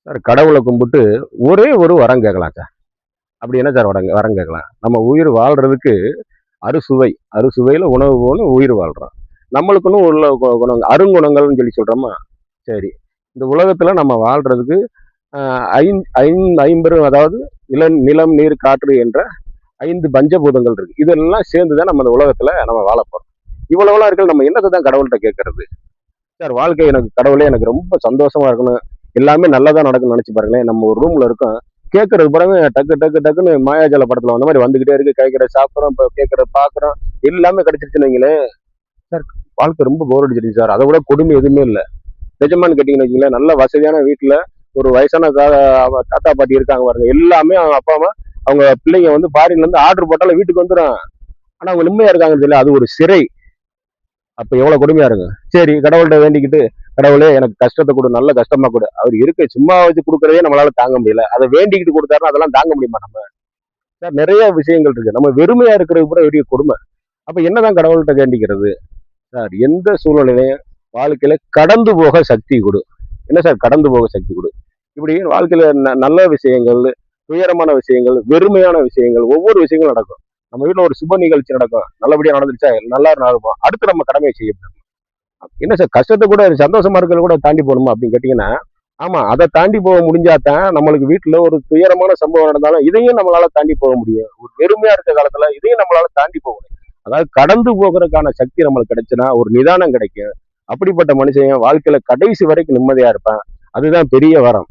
Sir கடவுளை கும்பிட்டு ஒரே ஒரு வரம் கேட்கலாம் சார். அப்படி என்ன சார் வரம் வரம் கேட்கலாம்? நம்ம உயிர் வாழ்றதுக்கு அறுசுவை, அறுசுவையில உணவு போகணும் உயிர் வாழ்றோம். நம்மளுக்குன்னு உள்ள குணங்கள் அருங்குணங்கள்னு சொல்லி சொல்றோமா? சரி. இந்த உலகத்துல நம்ம வாழ்றதுக்கு அ ஐந் ஐந் ஐம்பெரும் அதாவது நிலம், நீர், காற்று என்ற 5 பஞ்சபூதங்கள் இருக்கு. இதெல்லாம் சேர்ந்து தான் நம்ம இந்த உலகத்துல நம்ம வாழப்போறோம். இவ்வளவுலாம் இருக்கையில நம்ம என்னத்த தான் கடவுள்ட்ட கேட்கறது? சார் வாழ்க்கை எனக்கு கடவுளே எனக்கு ரொம்ப சந்தோஷமா இருக்கணும். எல்லாமே நல்லதா நடக்கும்னு நினைச்சு பாருங்களேன். நம்ம ஒரு ரூம்ல இருக்கோம். கேட்கறது பிறகு டக்கு டக்கு டக்குன்னு மாயாஜால படத்துல வந்த மாதிரி வந்துகிட்டே இருக்கு. கேட்கற சாப்பிடுறோம், இப்ப கேட்கற பாக்குறோம். எல்லாமே கிடைச்சிருச்சுன்னு வைங்களேன். சார் வாழ்க்கை ரொம்ப போர் அடிச்சிருச்சு சார். அதை விட கொடுமை எதுவுமே இல்ல. நிஜமான்னு கேட்டீங்கன்னு வச்சுங்களேன், நல்ல வசதியான வீட்டுல ஒரு வயசான தாத்தா பாட்டி இருக்காங்க பாருங்க. எல்லாமே அவங்க அப்பா அம்மா அவங்க பிள்ளைங்க வந்து ஃபாரின்ல இருந்து ஆர்டர் போட்டாலும் வீட்டுக்கு வந்துடும். ஆனா அவங்க நிம்மதியா இருக்காங்கன்னு தெரியல. அது ஒரு சிறை. அப்ப எவ்வளவு கொடுமையா இருக்கும். சரி கடவுள்கிட்ட வேண்டிக்கிட்டு கடவுளே எனக்கு கஷ்டத்தை கொடு, நல்ல கஷ்டமா கொடு. அவர் இருக்க சும்மா வச்சு கொடுக்கறதே நம்மளால தாங்க முடியல. அதை வேண்டிக்கிட்டு கொடுத்தாருன்னா அதெல்லாம் தாங்க முடியுமா நம்ம? சார் நிறைய விஷயங்கள் இருக்கு. நம்ம வெறுமையா இருக்கிறது கூட பெரிய கொடுமை. அப்ப என்னதான் கடவுள்கிட்ட வேண்டிக்கிறது? சார் எந்த சூழ்நிலையிலையும் வாழ்க்கையில கடந்து போக சக்தி கொடு. என்ன சார் கடந்து போக சக்தி கொடு? இப்படி வாழ்க்கையில நல்ல விஷயங்கள், துயரமான விஷயங்கள், வெறுமையான விஷயங்கள், ஒவ்வொரு விஷயங்களும் நடக்கும். நம்ம வீட்டுல ஒரு சுப நிகழ்ச்சி நடக்கும். நல்லபடியா நடந்துருச்சா நல்லா நடக்கும். அடுத்து நம்ம கடமையை செய்ய என்ன சார் கஷ்டத்தை கூட சந்தோஷமா இருக்கிறத கூட தாண்டி போகணுமா அப்படின்னு கேட்டீங்கன்னா, ஆமா அதை தாண்டி போக முடிஞ்சாதான் நம்மளுக்கு வீட்டுல ஒரு துயரமான சம்பவம் நடந்தாலும் இதையும் நம்மளால தாண்டி போக முடியும். ஒரு வெறுமையா இருக்க காலத்துல இதையும் நம்மளால தாண்டி போக முடியும். அதாவது கடந்து போகிறதுக்கான சக்தி நம்மளுக்கு கிடைச்சுன்னா ஒரு நிதானம் கிடைக்கும். அப்படிப்பட்ட மனுஷன் வாழ்க்கையில கடைசி வரைக்கும் நிம்மதியா இருப்பான். அதுதான் பெரிய வரம்.